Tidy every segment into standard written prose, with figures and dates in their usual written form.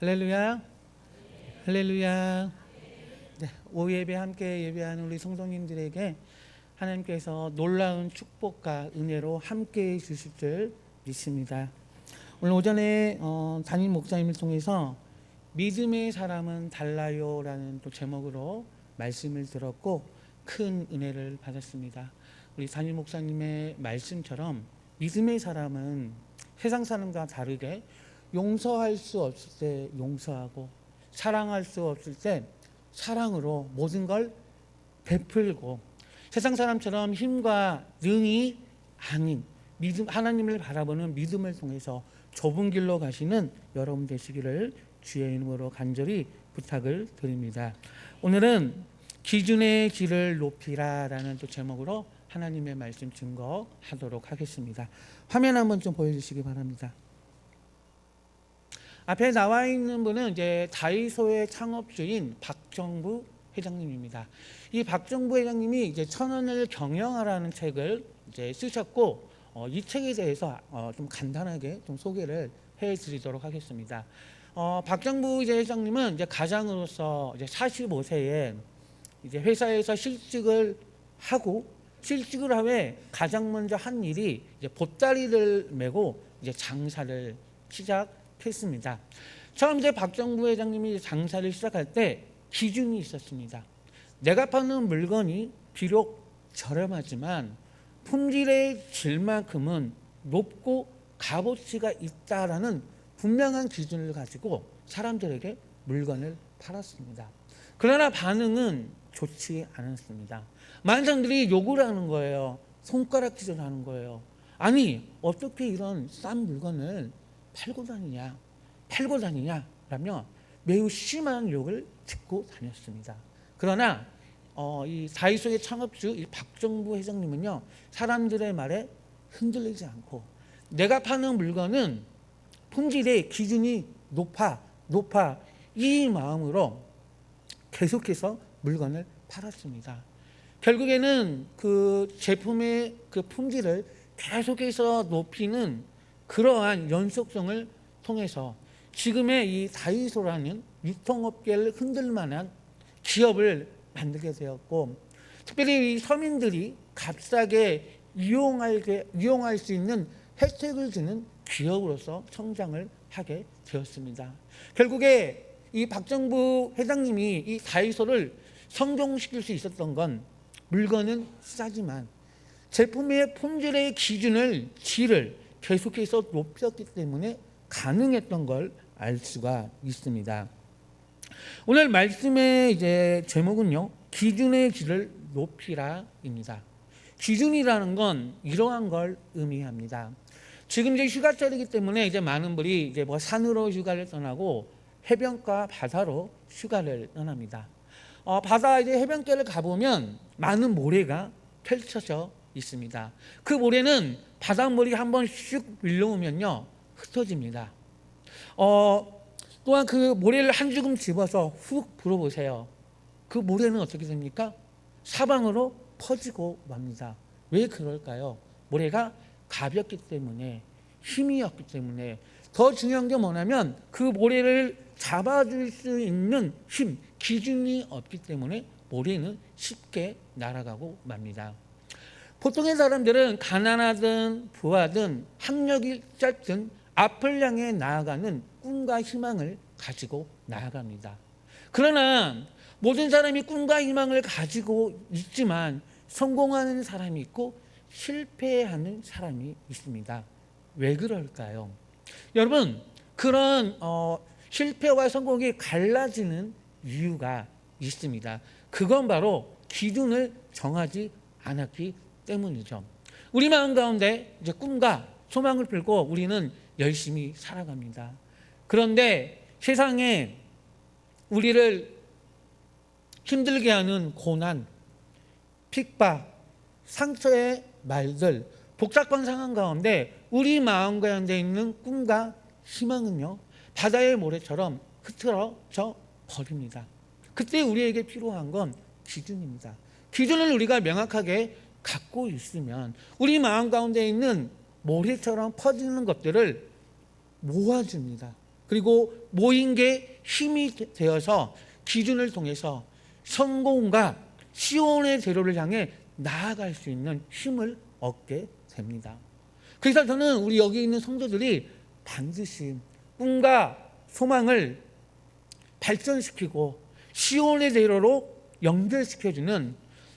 할렐루야. 할렐루야. 네, 오후 예배 함께 예배하는 우리 성도님들에게 하나님께서 놀라운 축복과 은혜로 함께 해 주실 줄 믿습니다. 오늘 오전에 담임 목사님을 통해서 믿음의 사람은 달라요 라는 또 제목으로 말씀을 들었고 큰 은혜를 받았습니다. 우리 담임 목사님의 말씀처럼 믿음의 사람은 세상 사람과 다르게 용서할 수 없을 때 용서하고 사랑할 수 없을 때 사랑으로 모든 걸 베풀고 세상 사람처럼 힘과 능이 아닌 믿음, 하나님을 바라보는 믿음을 통해서 좁은 길로 가시는 여러분 되시기를 주의 이름으로 간절히 부탁을 드립니다. 오늘은 기준의 질을 높이라 라는 또 제목으로 하나님의 말씀 증거하도록 하겠습니다. 화면 한번 좀 보여주시기 바랍니다. 앞에 나와 있는 분은 이제 다이소의 창업주인 박정부 회장님입니다. 이 박정부 회장님이 이제 천원을 경영하라는 책을 이제 쓰셨고, 이 책에 대해서 좀 간단하게 좀 소개를 해드리도록 하겠습니다. 박정부 회장님은 이제 가장으로서 이제 45세에 이제 회사에서 실직을 하고 실직을 하에 가장 먼저 한 일이 이제 보따리를 메고 이제 장사를 시작했습니다. 처음 이제 박정부 회장님이 장사를 시작할 때 기준이 있었습니다. 내가 파는 물건이 비록 저렴하지만 품질의 질만큼은 높고 값어치가 있다라는 분명한 기준을 가지고 사람들에게 물건을 팔았습니다. 그러나 반응은 좋지 않았습니다. 많은 사람들이 욕을 하는 거예요. 손가락질을 하는 거예요. 아니 어떻게 이런 싼 물건을 팔고 다니냐 라며 매우 심한 욕을 듣고 다녔습니다. 그러나 이 다이소의 창업주 이 박정부 회장님은요, 사람들의 말에 흔들리지 않고 내가 파는 물건은 품질의 기준이 높아 이 마음으로 계속해서 물건을 팔았습니다. 결국에는 그 제품의 그 품질을 계속해서 높이는 그러한 연속성을 통해서 지금의 이 다이소라는 유통업계를 흔들 만한 기업을 만들게 되었고, 특별히 이 서민들이 값싸게 이용할 수 있는 혜택을 주는 기업으로서 성장을 하게 되었습니다. 결국에 이 박정부 회장님이 이 다이소를 성공시킬 수 있었던 건 물건은 싸지만 제품의 품질의 질을 계속해서 높였기 때문에 가능했던 걸 알 수가 있습니다. 오늘 말씀의 이제 제목은요, 기준의 질을 높이라입니다. 기준이라는 건 이러한 걸 의미합니다. 지금 이제 휴가철이기 때문에 이제 많은 분이 이제 뭐 산으로 휴가를 떠나고 해변가 바다로 휴가를 떠납니다. 바다 이제 해변가를 가보면 많은 모래가 펼쳐져 있습니다. 그 모래는 바닷물이 한번 슉 밀려오면요 흩어집니다. 또한 그 모래를 한 주름 집어서 훅 불어보세요. 그 모래는 어떻게 됩니까? 사방으로 퍼지고 맙니다. 왜 그럴까요? 모래가 가볍기 때문에, 힘이 없기 때문에. 더 중요한 게 뭐냐면 그 모래를 잡아줄 수 있는 힘, 기준이 없기 때문에 모래는 쉽게 날아가고 맙니다. 보통의 사람들은 가난하든 부하든 학력이 짧든 앞을 향해 나아가는 꿈과 희망을 가지고 나아갑니다. 그러나 모든 사람이 꿈과 희망을 가지고 있지만 성공하는 사람이 있고 실패하는 사람이 있습니다. 왜 그럴까요? 여러분, 그런 실패와 성공이 갈라지는 이유가 있습니다. 그건 바로 기준을 정하지 않았기 때문이죠. 우리 마음 가운데 이제 꿈과 소망을 품고 우리는 열심히 살아갑니다. 그런데 세상에 우리를 힘들게 하는 고난, 핍박, 상처의 말들, 복잡한 상황 가운데 우리 마음 가운데 있는 꿈과 희망은요 바다의 모래처럼 흐트러져 버립니다. 그때 우리에게 필요한 건 기준입니다. 기준을 우리가 명확하게 갖고 있으면 우리 마음 가운데 있는 모래처럼 퍼지는 것들을 모아줍니다. 그리고 모인 게 힘이 되어서 기준을 통해서 성공과 시온의 대로를 향해 나아갈 수 있는 힘을 얻게 됩니다. 그래서 저는 우리 여기 있는 성도들이 반드시 꿈과 소망을 발전시키고 시온의 대로로 연결시켜주는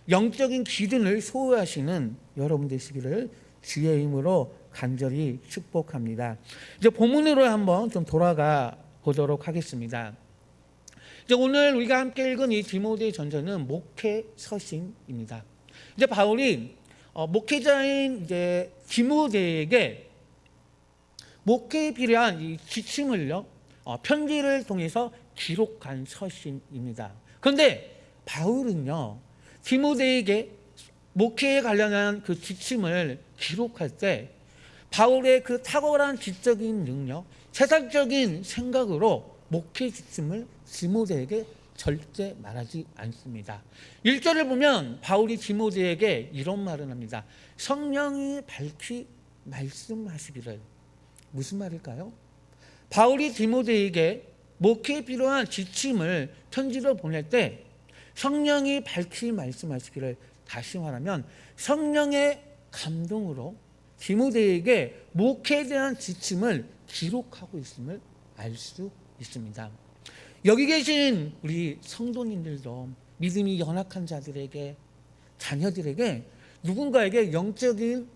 영적인 기준을 소유하시는 여러분 되시기를 주의 이름으로 간절히 축복합니다. 이제 본문으로 한번 좀 돌아가 보도록 하겠습니다. 이제 오늘 우리가 함께 읽은 이 디모데 전서는 목회 서신입니다. 이제 바울이 목회자인 이제 디모데에게 목회에 필요한 이 지침을요 편지를 통해서 기록한 서신입니다. 그런데 바울은요 디모데에게 목회에 관련한 그 지침을 기록할 때 바울의 그 탁월한 지적인 능력, 세상적인 생각으로 목회 지침을 디모데에게 절대 말하지 않습니다. 1절을 보면 바울이 디모데에게 이런 말을 합니다. 성령이 밝히 말씀하시기를. 무슨 말일까요? 바울이 디모데에게 목회에 필요한 지침을 편지로 보낼 때 성령이 밝히 말씀하시기를, 다시 말하면 성령의 감동으로 디모데에게 목회에 대한 지침을 기록하고 있음을 알 수 있습니다. 여기 계신 우리 성도님들도 믿음이 연약한 자들에게, 자녀들에게 누군가에게 영적인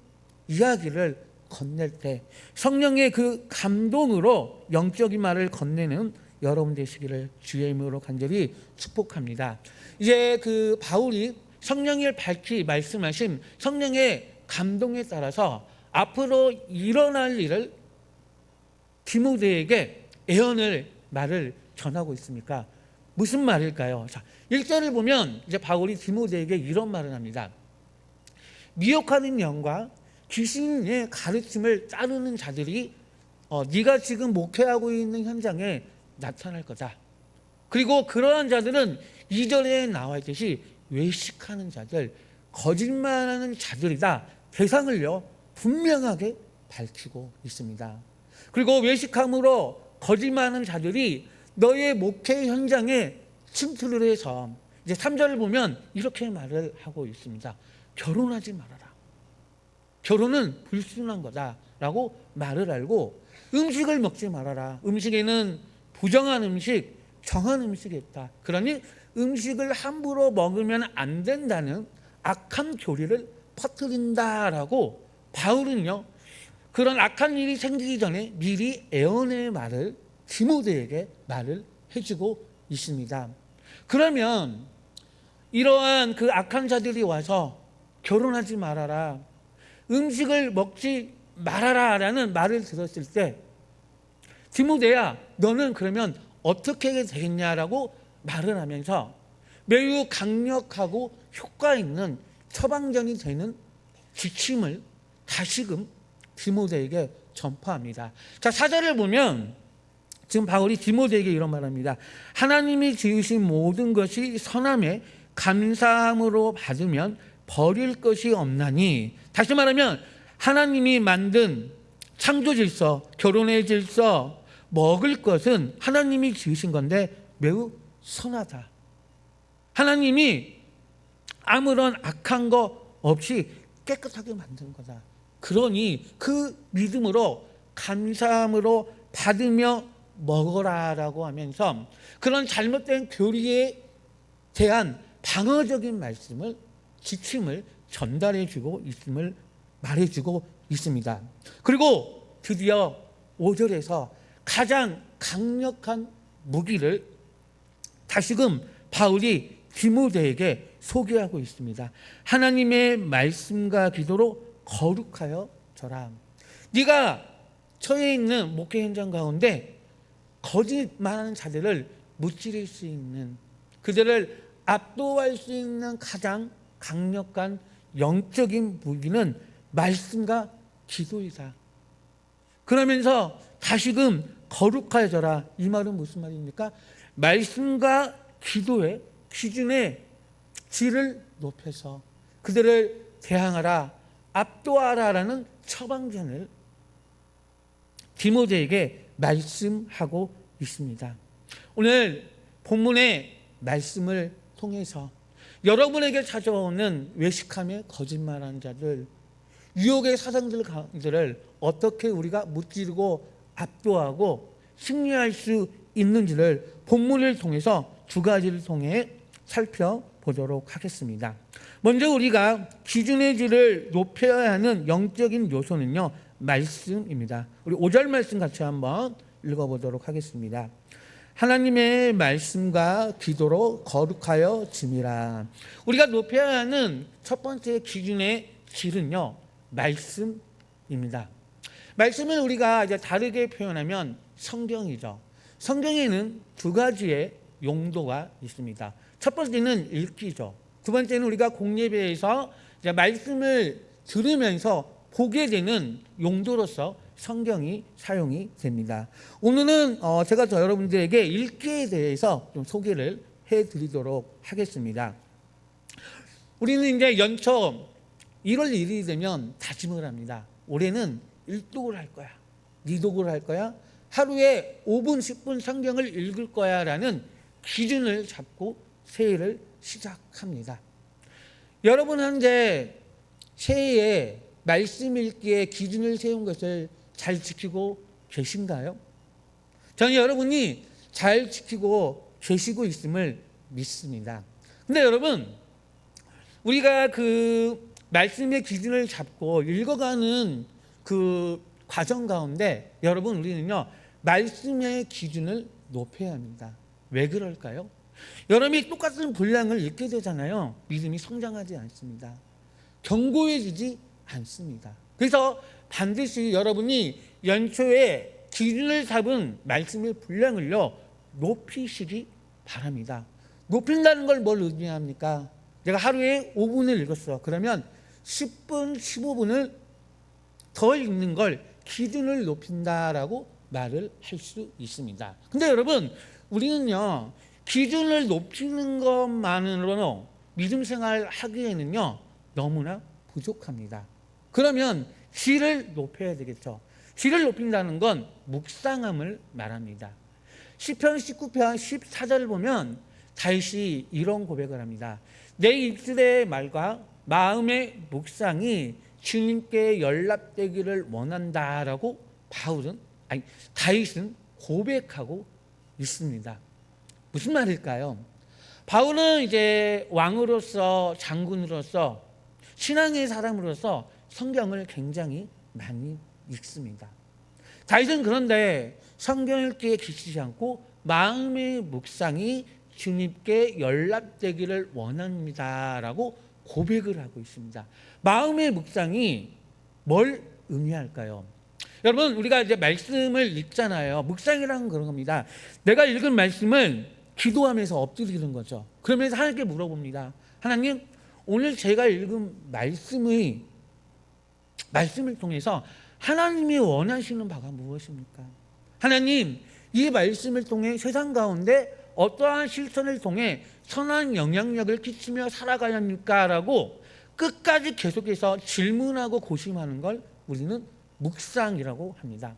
이야기를 건넬 때 성령의 그 감동으로 영적인 말을 건네는 여러분 되시기를 주의 이름으로 간절히 축복합니다. 이제 그 바울이 성령을 밝히 말씀하신 성령의 감동에 따라서 앞으로 일어날 일을 디모데에게 예언을 말을 전하고 있습니까? 무슨 말일까요? 자, 1절을 보면 이제 바울이 디모데에게 이런 말을 합니다. 미혹하는 영과 귀신의 가르침을 따르는 자들이 네가 지금 목회하고 있는 현장에 나타날 거다. 그리고 그러한 자들은 2절에 나와 있듯이 외식하는 자들, 거짓말하는 자들이다. 대상을요 분명하게 밝히고 있습니다. 그리고 외식함으로 거짓말하는 자들이 너의 목회 현장에 침투를 해서 이제 3절을 보면 이렇게 말을 하고 있습니다. 결혼하지 말아라. 결혼은 불순한 거다라고 말을 알고 음식을 먹지 말아라. 음식에는 부정한 음식, 정한 음식이 있다. 그러니 음식을 함부로 먹으면 안 된다는 악한 교리를 퍼뜨린다라고 바울은요 그런 악한 일이 생기기 전에 미리 예언의 말을 디모데에게 말을 해주고 있습니다. 그러면 이러한 그 악한 자들이 와서 결혼하지 말아라, 음식을 먹지 말아라 라는 말을 들었을 때 디모데야 너는 그러면 어떻게 되겠냐라고 말을 하면서 매우 강력하고 효과 있는 처방전이 되는 지침을 다시금 디모데에게 전파합니다. 자, 4절을 보면 지금 바울이 디모데에게 이런 말합니다. 하나님이 지으신 모든 것이 선함에 감사함으로 받으면 버릴 것이 없나니, 다시 말하면 하나님이 만든 창조 질서, 결혼의 질서, 먹을 것은 하나님이 지으신 건데 매우 선하다. 하나님이 아무런 악한 거 없이 깨끗하게 만든 거다. 그러니 그 믿음으로 감사함으로 받으며 먹어라라고 하면서 그런 잘못된 교리에 대한 방어적인 말씀을, 지침을 전달해주고 있음을 말해주고 있습니다. 그리고 드디어 5절에서 가장 강력한 무기를 다시금 바울이 디모데에게 소개하고 있습니다. 하나님의 말씀과 기도로 거룩하여 져라. 네가 처해 있는 목회 현장 가운데 거짓말하는 자들을 무찌를 수 있는, 그들을 압도할 수 있는 가장 강력한 영적인 무기는 말씀과 기도이다. 그러면서 다시금 거룩하여져라. 이 말은 무슨 말입니까? 말씀과 기도의 기준의 질을 높여서 그들을 대항하라, 압도하라라는 처방전을 디모데에게 말씀하고 있습니다. 오늘 본문의 말씀을 통해서 여러분에게 찾아오는 외식함에 거짓말하는 자들, 유혹의 사상들을 어떻게 우리가 무찌르고 압도하고 승리할 수 있는지를 본문을 통해서 두 가지를 통해 살펴보도록 하겠습니다. 먼저 우리가 기준의 질을 높여야 하는 영적인 요소는요, 말씀입니다. 우리 5절 말씀 같이 한번 읽어보도록 하겠습니다. 하나님의 말씀과 기도로 거룩하여 짐이라. 우리가 높여야 하는 첫 번째 기준의 질은요, 말씀입니다. 말씀은 우리가 이제 다르게 표현하면 성경이죠. 성경에는 두 가지의 용도가 있습니다. 첫 번째는 읽기죠. 두 번째는 우리가 공예배에서 이제 말씀을 들으면서 보게 되는 용도로서 성경이 사용이 됩니다. 오늘은 제가 여러분들에게 읽기에 대해서 좀 소개를 해드리도록 하겠습니다. 우리는 이제 연초 1월 1일이 되면 다짐을 합니다. 올해는 1독을 할 거야, 2독을 할 거야, 하루에 5분 10분 성경을 읽을 거야 라는 기준을 잡고 새해를 시작합니다. 여러분 현재 새해에 말씀 읽기에 기준을 세운 것을 잘 지키고 계신가요? 저는 여러분이 잘 지키고 계시고 있음을 믿습니다. 근데 여러분, 우리가 그 말씀의 기준을 잡고 읽어가는 그 과정 가운데 여러분, 우리는요, 말씀의 기준을 높여야 합니다. 왜 그럴까요? 여러분이 똑같은 분량을 읽게 되잖아요. 믿음이 성장하지 않습니다. 견고해지지 않습니다. 그래서 반드시 여러분이 연초에 기준을 잡은 말씀의 분량을요, 높이시기 바랍니다. 높인다는 걸 뭘 의미합니까? 내가 하루에 5분을 읽었어. 그러면 10분, 15분을 더 읽는 걸 기준을 높인다라고 말을 할 수 있습니다. 근데 여러분, 우리는요, 기준을 높이는 것만으로는 믿음 생활 하기에는요, 너무나 부족합니다. 그러면 질을 높여야 되겠죠. 질을 높인다는 건 묵상함을 말합니다. 시편 19편 14절을 보면 다윗이 이런 고백을 합니다. 내 입술의 말과 마음의 묵상이 주님께 연락되기를 원한다라고 다윗은 고백하고 있습니다. 무슨 말일까요? 바울은 이제 왕으로서, 장군으로서, 신앙의 사람으로서 성경을 굉장히 많이 읽습니다. 다윗은 그런데 성경 읽기에 그치지 않고 마음의 묵상이 주님께 연락되기를 원합니다라고 고백을 하고 있습니다. 마음의 묵상이 뭘 의미할까요? 여러분, 우리가 이제 말씀을 읽잖아요. 묵상이라는 그런 겁니다. 내가 읽은 말씀을 기도하면서 엎드리는 거죠. 그러면서 하나님께 물어봅니다. 하나님, 오늘 제가 읽은 말씀을 통해서 하나님이 원하시는 바가 무엇입니까? 하나님, 이 말씀을 통해 세상 가운데 어떠한 실천을 통해 선한 영향력을 끼치며 살아가야 합니까? 라고 끝까지 계속해서 질문하고 고심하는 걸 우리는 묵상이라고 합니다.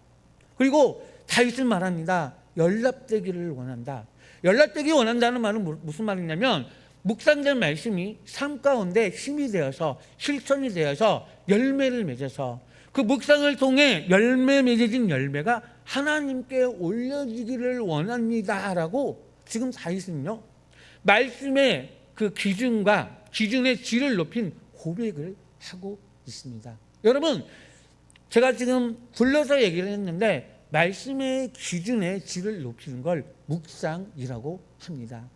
그리고 다윗은 말합니다. 연락되기를 원한다. 연락되기 원한다는 말은 무슨 말이냐면 묵상된 말씀이 삶 가운데 힘이 되어서 실천이 되어서 열매를 맺어서 그 묵상을 통해 열매 맺어진 열매가 하나님께 올려지기를 원합니다라고 지금 다윗은요, 말씀의 그 기준의 질을 높인 고백을 하고 있습니다. 여러분, 제가 지금 둘러서 얘기를 했는데 말씀의 기준의 질을 높이는 걸 묵상이라고 합니다.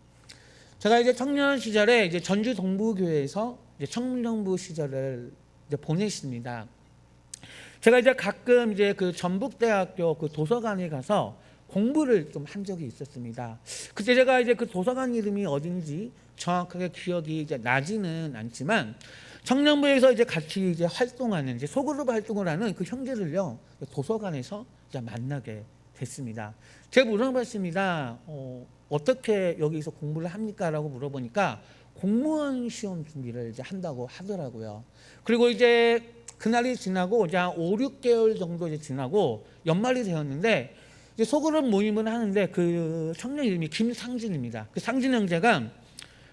제가 이제 청년 시절에 이제 전주 동부교회에서 이제 청년부 시절을 이제 보냈습니다. 제가 이제 가끔 이제 그 전북대학교 그 도서관에 가서 공부를 좀 한 적이 있었습니다. 그때 제가 이제 그 도서관 이름이 어딘지 정확하게 기억이 이제 나지는 않지만 청년부에서 이제 같이 이제 활동하는 이제 소그룹 활동을 하는 그 형제들요, 도서관에서 이제 만나게 됐습니다. 제가 물어봤습니다. 어떻게 여기서 공부를 합니까?라고 물어보니까 공무원 시험 준비를 이제 한다고 하더라고요. 그리고 이제 그날이 지나고 이제 한 5, 6개월 정도 이제 지나고 연말이 되었는데 이제 소그룹 모임을 하는데 그 청년 이름이 김상진입니다. 그 상진 형제가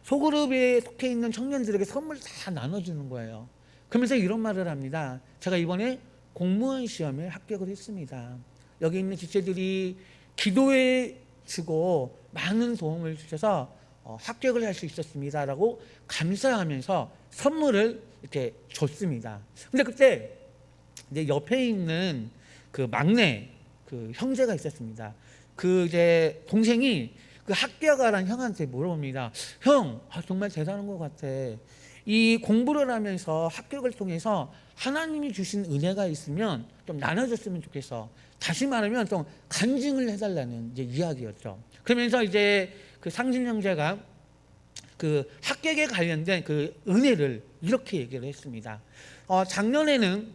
소그룹에 속해 있는 청년들에게 선물 다 나눠주는 거예요. 그러면서 이런 말을 합니다. 제가 이번에 공무원 시험에 합격을 했습니다. 여기 있는 지체들이 기도해 주고 많은 도움을 주셔서 합격을 할 수 있었습니다라고 감사하면서 선물을 이렇게 줬습니다. 근데 그때 이제 옆에 있는 그 막내 그 형제가 있었습니다. 그 이제 동생이 그 합격하라는 형한테 물어봅니다. 형, 정말 대단한 것 같아. 이 공부를 하면서 합격을 통해서 하나님이 주신 은혜가 있으면 좀 나눠줬으면 좋겠어. 다시 말하면 좀 간증을 해달라는 이제 이야기였죠. 그러면서 이제 그 상진 형제가 그 합격에 관련된 그 은혜를 이렇게 얘기를 했습니다. 작년에는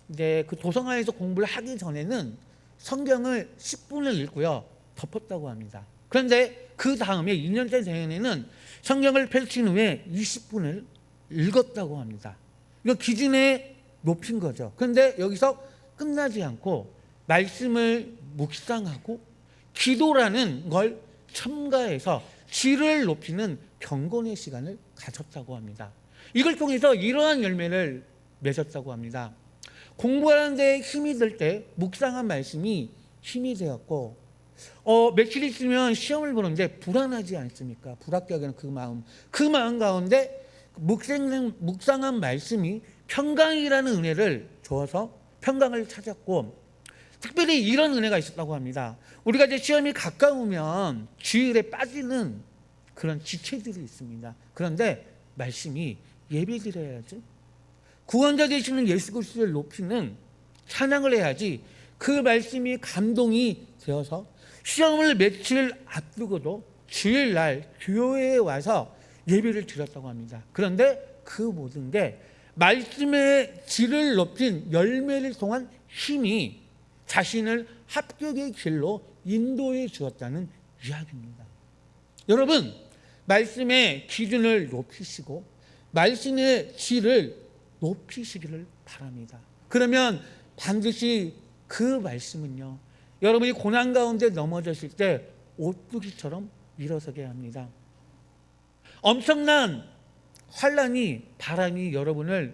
이제 그 도성화에서 공부를 하기 전에는 성경을 10분을 읽고요 덮었다고 합니다. 그런데 그 다음에 2년째 되는 성경을 펼친 후에 20분을 읽었다고 합니다. 이거 기준에 높인 거죠. 그런데 여기서 끝나지 않고 말씀을 묵상하고 기도라는 걸 첨가해서 질을 높이는 경건의 시간을 가졌다고 합니다. 이걸 통해서 이러한 열매를 맺었다고 합니다. 공부하는 데 힘이 들 때 묵상한 말씀이 힘이 되었고 며칠 있으면 시험을 보는데 불안하지 않습니까? 불합격하는 그 마음 가운데 묵상한 말씀이 평강이라는 은혜를 주어서 평강을 찾았고 특별히 이런 은혜가 있었다고 합니다. 우리가 이제 시험이 가까우면 주일에 빠지는 그런 지체들이 있습니다. 그런데 말씀이 예배드려야지, 구원자 되시는 예수 그리스도를 높이는 찬양을 해야지, 그 말씀이 감동이 되어서 시험을 며칠 앞두고도 주일날 교회에 와서 예배를 드렸다고 합니다. 그런데 그 모든 게 말씀의 질을 높인 열매를 통한 힘이 자신을 합격의 길로 인도해 주었다는 이야기입니다. 여러분, 말씀의 기준을 높이시고 말씀의 질을 높이시기를 바랍니다. 그러면 반드시 그 말씀은요, 여러분이 고난 가운데 넘어졌을 때 오뚜기처럼 일어서게 합니다. 엄청난 환란이, 바람이 여러분을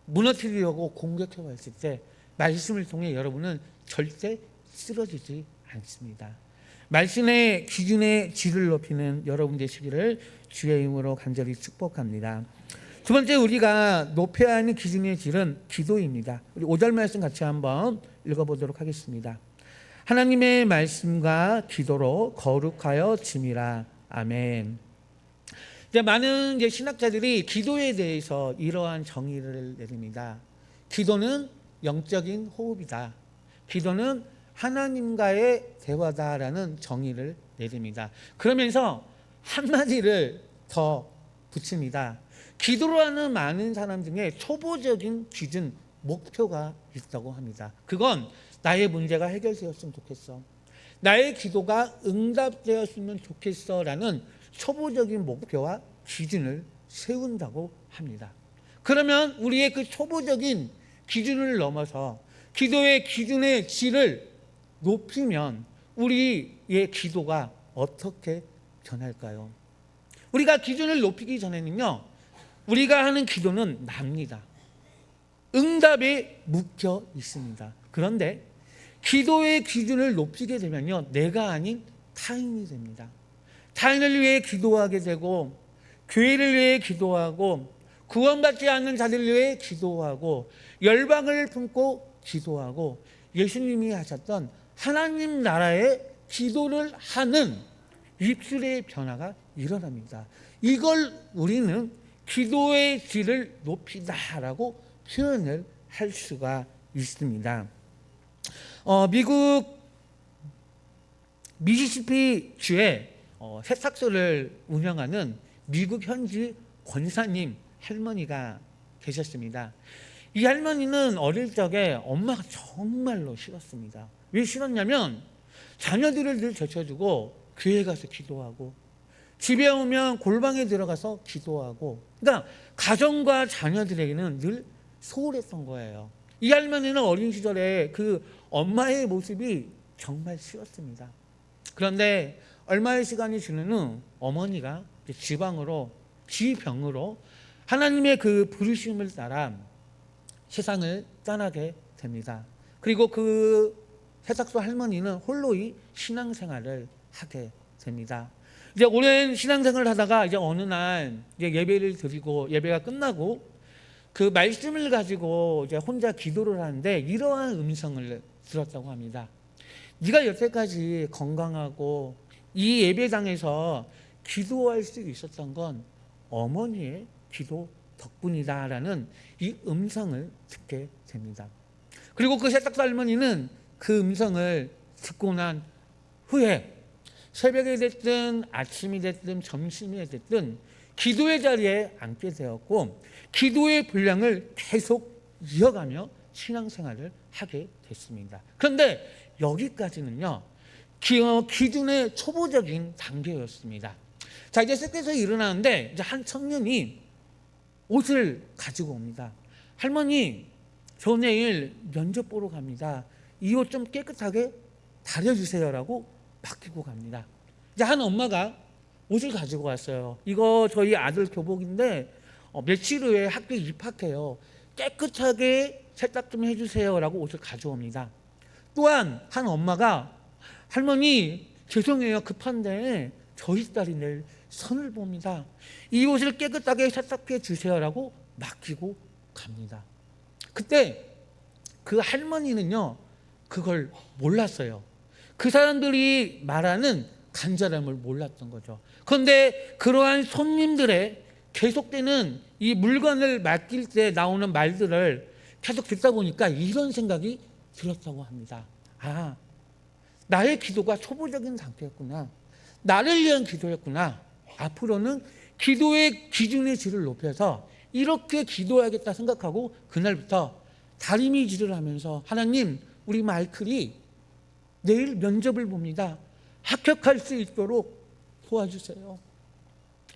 무너뜨리려고 공격해 왔을 때 말씀을 통해 여러분은 절대 쓰러지지 않습니다. 말씀의 기준의 질을 높이는 여러분 되시기를 주의 이름으로 간절히 축복합니다. 두 번째, 우리가 높여야 하는 기준의 질은 기도입니다. 우리 5절 말씀 같이 한번 읽어보도록 하겠습니다. 하나님의 말씀과 기도로 거룩하여 짐이라. 아멘. 이제 많은 신학자들이 기도에 대해서 이러한 정의를 내립니다. 기도는 영적인 호흡이다. 기도는 하나님과의 대화다라는 정의를 내립니다. 그러면서 한마디를 더 붙입니다. 기도로 하는 많은 사람 중에 초보적인 기준, 목표가 있다고 합니다. 그건 나의 문제가 해결되었으면 좋겠어, 나의 기도가 응답되었으면 좋겠어 라는 초보적인 목표와 기준을 세운다고 합니다. 그러면 우리의 그 초보적인 기준을 넘어서 기도의 기준의 질을 높이면 우리의 기도가 어떻게 변할까요? 우리가 기준을 높이기 전에는요, 우리가 하는 기도는 납니다. 응답에 묶여 있습니다. 그런데 기도의 기준을 높이게 되면요, 내가 아닌 타인이 됩니다. 타인을 위해 기도하게 되고, 교회를 위해 기도하고, 구원받지 않는 자들을 위해 기도하고, 열방을 품고 기도하고, 예수님이 하셨던 하나님 나라의 기도를 하는 입술의 변화가 일어납니다. 이걸 우리는 기도의 질을 높이다라고 표현을 할 수가 있습니다. 미국 미시시피 주에 세탁소를 운영하는 미국 현지 권사님 할머니가 계셨습니다. 이 할머니는 어릴 적에 엄마가 정말로 싫었습니다. 왜 싫었냐면 자녀들을 늘 제쳐주고 교회 가서 기도하고, 집에 오면 골방에 들어가서 기도하고, 그러니까 가정과 자녀들에게는 늘 소홀했던 거예요. 이 할머니는 어린 시절에 그 엄마의 모습이 정말 싫었습니다. 그런데 얼마의 시간이 지난 후 어머니가 지병으로 하나님의 그 부르심을 따라 세상을 떠나게 됩니다. 그리고 그 세탁소 할머니는 홀로이 신앙생활을 하게 됩니다. 이제 오랜 신앙생활을 하다가 이제 어느 날 이제 예배를 드리고 예배가 끝나고 그 말씀을 가지고 이제 혼자 기도를 하는데 이러한 음성을 들었다고 합니다. 네가 여태까지 건강하고 이 예배당에서 기도할 수 있었던 건 어머니의 기도 덕분이다라는 이 음성을 듣게 됩니다. 그리고 그 세탁소 할머니는 그 음성을 듣고 난 후에 새벽이 됐든 아침이 됐든 점심이 됐든 기도의 자리에 앉게 되었고 기도의 분량을 계속 이어가며 신앙생활을 하게 됐습니다. 그런데 여기까지는요 기준의 초보적인 단계였습니다. 자, 이제 새벽에서 일어나는데 이제 한 청년이 옷을 가지고 옵니다. 할머니, 저 내일 면접 보러 갑니다. 이 옷 좀 깨끗하게 다려주세요라고 맡기고 갑니다. 이제 한 엄마가 옷을 가지고 왔어요. 이거 저희 아들 교복인데 며칠 후에 학교에 입학해요. 깨끗하게 세탁 좀 해주세요라고 옷을 가져옵니다. 또한 한 엄마가 할머니 죄송해요 급한데 저희 딸이 내일 선을 봅니다. 이 옷을 깨끗하게 세탁해 주세요라고 맡기고 갑니다. 그때 그 할머니는요 그걸 몰랐어요. 그 사람들이 말하는 간절함을 몰랐던 거죠. 그런데 그러한 손님들의 계속되는 이 물건을 맡길 때 나오는 말들을 계속 듣다 보니까 이런 생각이 들었다고 합니다. 아, 나의 기도가 초보적인 상태였구나. 나를 위한 기도였구나. 앞으로는 기도의 기준의 질을 높여서 이렇게 기도해야겠다 생각하고 그날부터 다리미질을 하면서 하나님, 우리 마이클이 내일 면접을 봅니다. 합격할 수 있도록 도와주세요.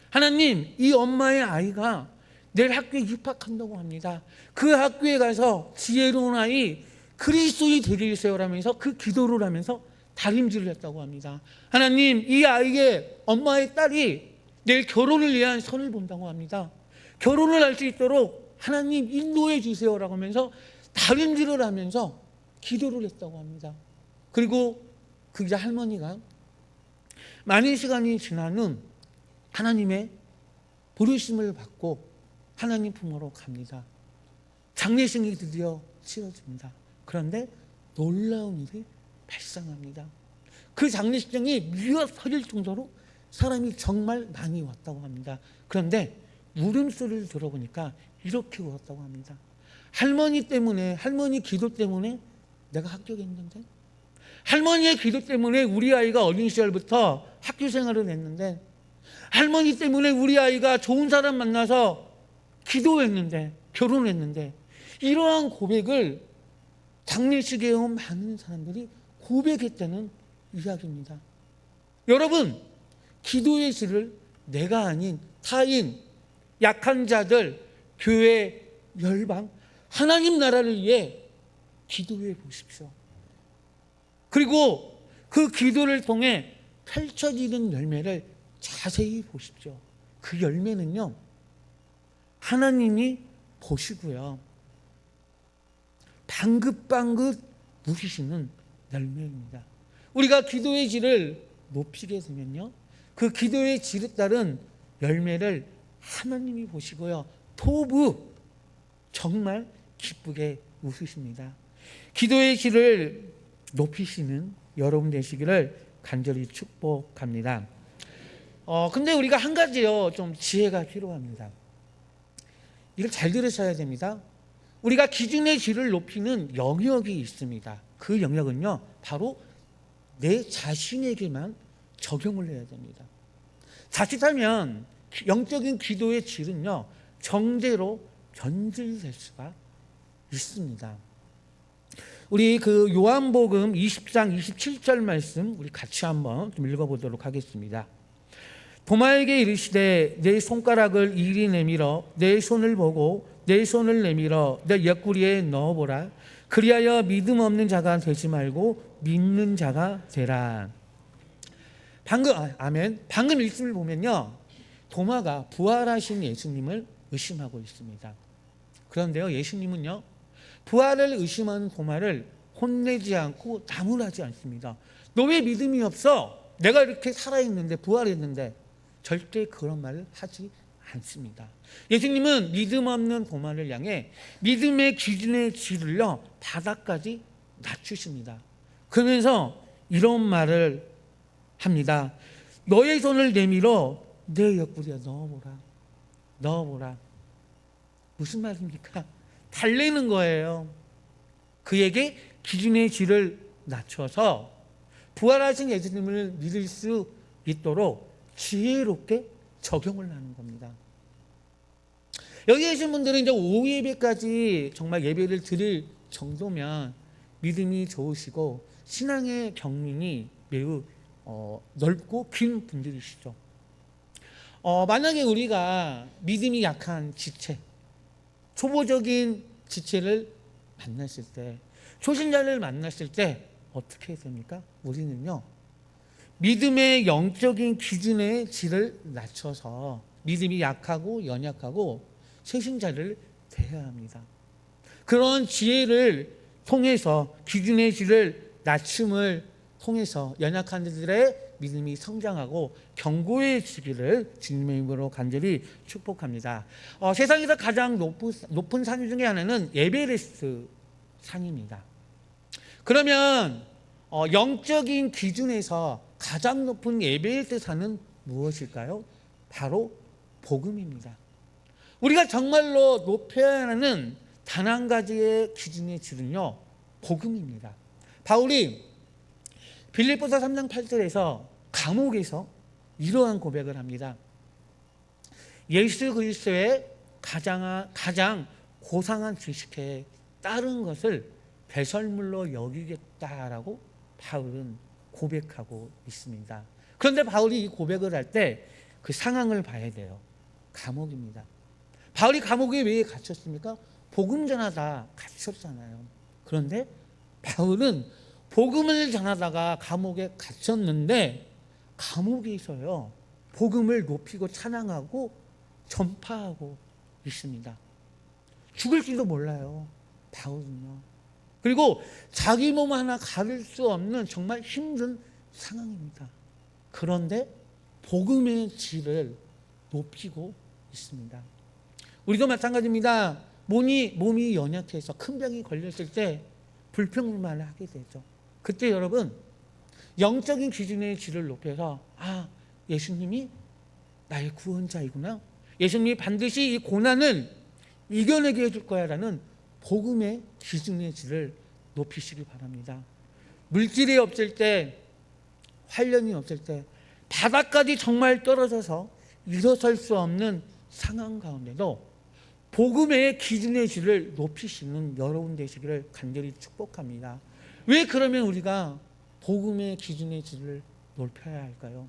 하나님, 이 엄마의 아이가 내일 학교에 입학한다고 합니다. 그 학교에 가서 지혜로운 아이 그리스도인이 되게 해주세요라면서 그 기도를 하면서 다림질을 했다고 합니다. 하나님, 이 아이의 엄마의 딸이 내일 결혼을 위한 선을 본다고 합니다. 결혼을 할 수 있도록 하나님 인도해 주세요라고 하면서 다림질을 하면서 기도를 했다고 합니다. 그리고 그 할머니가 많은 시간이 지난 후 하나님의 부르심을 받고 하나님 품으로 갑니다. 장례식이 드디어 치러집니다. 그런데 놀라운 일이 발생합니다. 그 장례식장이 미어서릴 정도로 사람이 정말 많이 왔다고 합니다. 그런데 울음소리를 들어보니까 이렇게 울었다고 합니다. 할머니 때문에, 할머니 기도 때문에 내가 합격했는데, 할머니의 기도 때문에 우리 아이가 어린 시절부터 학교 생활을 했는데, 할머니 때문에 우리 아이가 좋은 사람 만나서 기도했는데, 결혼했는데, 이러한 고백을 장례식에 온 많은 사람들이 고백했다는 이야기입니다. 여러분, 기도의 질을 내가 아닌 타인, 약한 자들, 교회, 열방, 하나님 나라를 위해 기도해 보십시오. 그리고 그 기도를 통해 펼쳐지는 열매를 자세히 보십시오. 그 열매는요, 하나님이 보시고요, 방긋방긋 웃으시는 열매입니다. 우리가 기도의 질을 높이게 되면요, 그 기도의 질에 따른 열매를 하나님이 보시고요, 토부 정말 기쁘게 웃으십니다. 기도의 질을 높이시는 여러분 되시기를 간절히 축복합니다. 근데 우리가 한 가지요, 좀 지혜가 필요합니다. 이걸 잘 들으셔야 됩니다. 우리가 기준의 질을 높이는 영역이 있습니다. 그 영역은요, 바로 내 자신에게만 적용을 해야 됩니다. 자칫하면 영적인 기도의 질은요, 정죄로 변질될 수가 있습니다. 우리 그 요한복음 20장 27절 말씀 우리 같이 한번 좀 읽어보도록 하겠습니다. 도마에게 이르시되 내 손가락을 이리 내밀어 내 손을 보고 내 손을 내밀어 내 옆구리에 넣어보라. 그리하여 믿음 없는 자가 되지 말고 믿는 자가 되라. 아멘. 방금 말씀을 보면요, 도마가 부활하신 예수님을 의심하고 있습니다. 그런데요, 예수님은요, 부활을 의심하는 도마를 혼내지 않고 나무라지 않습니다. 너 왜 믿음이 없어? 내가 이렇게 살아있는데, 부활했는데. 절대 그런 말을 하지 않습니다. 예수님은 믿음 없는 도마를 향해 믿음의 기준의 질을요, 바닥까지 낮추십니다. 그러면서 이런 말을 합니다. 너의 손을 내밀어 내 옆구리에 넣어보라. 무슨 말입니까? 달래는 거예요. 그에게 기준의 질을 낮춰서 부활하신 예수님을 믿을 수 있도록 지혜롭게 적용을 하는 겁니다. 여기 계신 분들은 이제 오후 예배까지 정말 예배를 드릴 정도면 믿음이 좋으시고 신앙의 경륜이 매우 넓고 긴 분들이시죠. 만약에 우리가 믿음이 약한 지체, 초보적인 지체를 만났을 때, 초신자를 만났을 때 어떻게 됩니까? 우리는요, 믿음의 영적인 기준의 질을 낮춰서 믿음이 약하고 연약하고 새신자를 대해야 합니다. 그런 지혜를 통해서 기준의 질을 낮춤을 통해서 연약한 자들의 믿음이 성장하고 견고해지기를 주님의 이름으로 간절히 축복합니다. 세상에서 가장 높은 산 중에 하나는 에베레스트 산입니다. 그러면 영적인 기준에서 가장 높은 에베레스트 산은 무엇일까요? 바로 복음입니다. 우리가 정말로 높여야 하는 단 한 가지의 기준의 질은요, 복음입니다. 바울이 빌립보서 3장 8절에서 감옥에서 이러한 고백을 합니다. 예수 그리스도의 가장 고상한 지식에 따른 것을 배설물로 여기겠다라고 바울은 고백하고 있습니다. 그런데 바울이 이 고백을 할 때 그 상황을 봐야 돼요. 감옥입니다. 바울이 감옥에 왜 갇혔습니까? 복음 전하다 갇혔잖아요. 그런데 바울은 복음을 전하다가 감옥에 갇혔는데 감옥에서요, 복음을 높이고 찬양하고 전파하고 있습니다. 죽을지도 몰라요, 바울은요. 그리고 자기 몸 하나 가릴 수 없는 정말 힘든 상황입니다. 그런데 복음의 질을 높이고 있습니다. 우리도 마찬가지입니다. 몸이 연약해서 큰 병이 걸렸을 때 불평불만을 하게 되죠. 그때 여러분, 영적인 기준의 질을 높여서 예수님이 나의 구원자이구나, 예수님이 반드시 이 고난을 이겨내게 해줄 거야 라는 복음의 기준의 질을 높이시기 바랍니다. 물질이 없을 때, 활력이 없을 때, 바닥까지 정말 떨어져서 일어설 수 없는 상황 가운데도 복음의 기준의 질을 높이시는 여러분 되시기를 간절히 축복합니다. 왜 그러면 우리가 복음의 기준의 질을 높여야 할까요?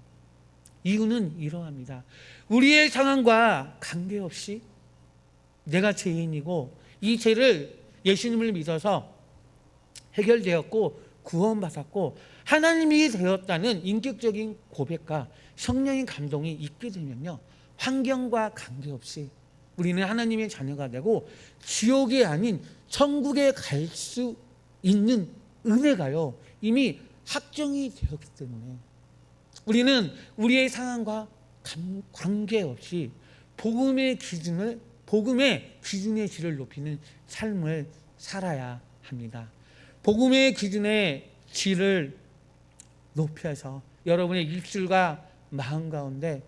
이유는 이러합니다. 우리의 상황과 관계없이 내가 죄인이고 이 죄를 예수님을 믿어서 해결되었고 구원받았고 하나님이 되었다는 인격적인 고백과 성령의 감동이 있게 되면요, 환경과 관계없이 우리는 하나님의 자녀가 되고 지옥이 아닌 천국에 갈 수 있는 은혜가요, 이미 확정이 되었기 때문에 우리는 우리의 상황과 관계없이 복음의 기준의 질을 높이는 삶을 살아야 합니다. 복음의 기준의 질을 높여서 여러분의 입술과 마음 가운데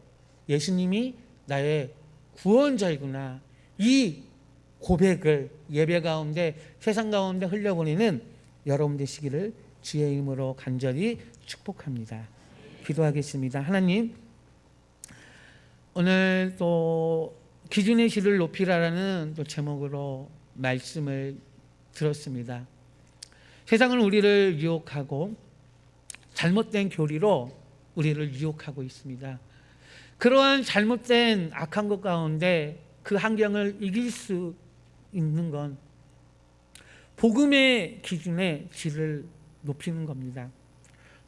예수님이 나의 구원자이구나, 이 고백을 예배 가운데, 세상 가운데 흘려보내는 여러분 되시기를 주의 이름으로 간절히 축복합니다. 기도하겠습니다. 하나님, 오늘 또 기준의 질을 높이라라는 또 제목으로 말씀을 들었습니다. 세상은 우리를 유혹하고 잘못된 교리로 우리를 유혹하고 있습니다. 그러한 잘못된 악한 것 가운데 그 환경을 이길 수 있는 건 복음의 기준의 질을 높이는 겁니다.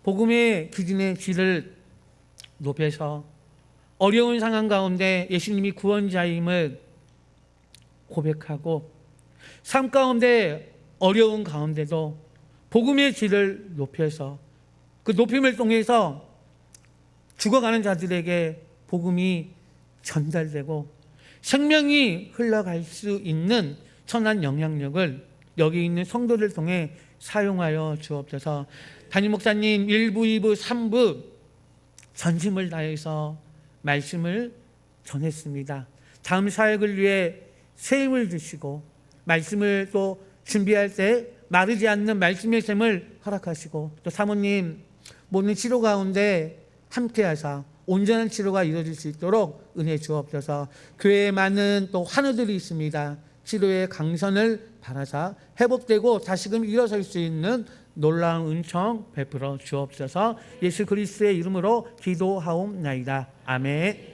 복음의 기준의 질을 높여서 어려운 상황 가운데 예수님이 구원자임을 고백하고 삶 가운데 어려운 가운데도 복음의 질을 높여서 그 높임을 통해서 죽어가는 자들에게 복음이 전달되고 생명이 흘러갈 수 있는 선한 영향력을 여기 있는 성도를 통해 사용하여 주옵소서. 담임 목사님 1부, 2부, 3부 전심을 다해서 말씀을 전했습니다. 다음 사역을 위해 새 힘을 주시고 말씀을 또 준비할 때 마르지 않는 말씀의 샘을 허락하시고 또 사모님 모든 치료 가운데 함께하사 온전한 치료가 이루어질 수 있도록 은혜 주옵소서. 교회에 많은 또 환우들이 있습니다. 치료의 강선을 바라사 회복되고 다시금 일어설 수 있는 놀라운 은총 베풀어 주옵소서. 예수 그리스도의 이름으로 기도하옵나이다. 아멘.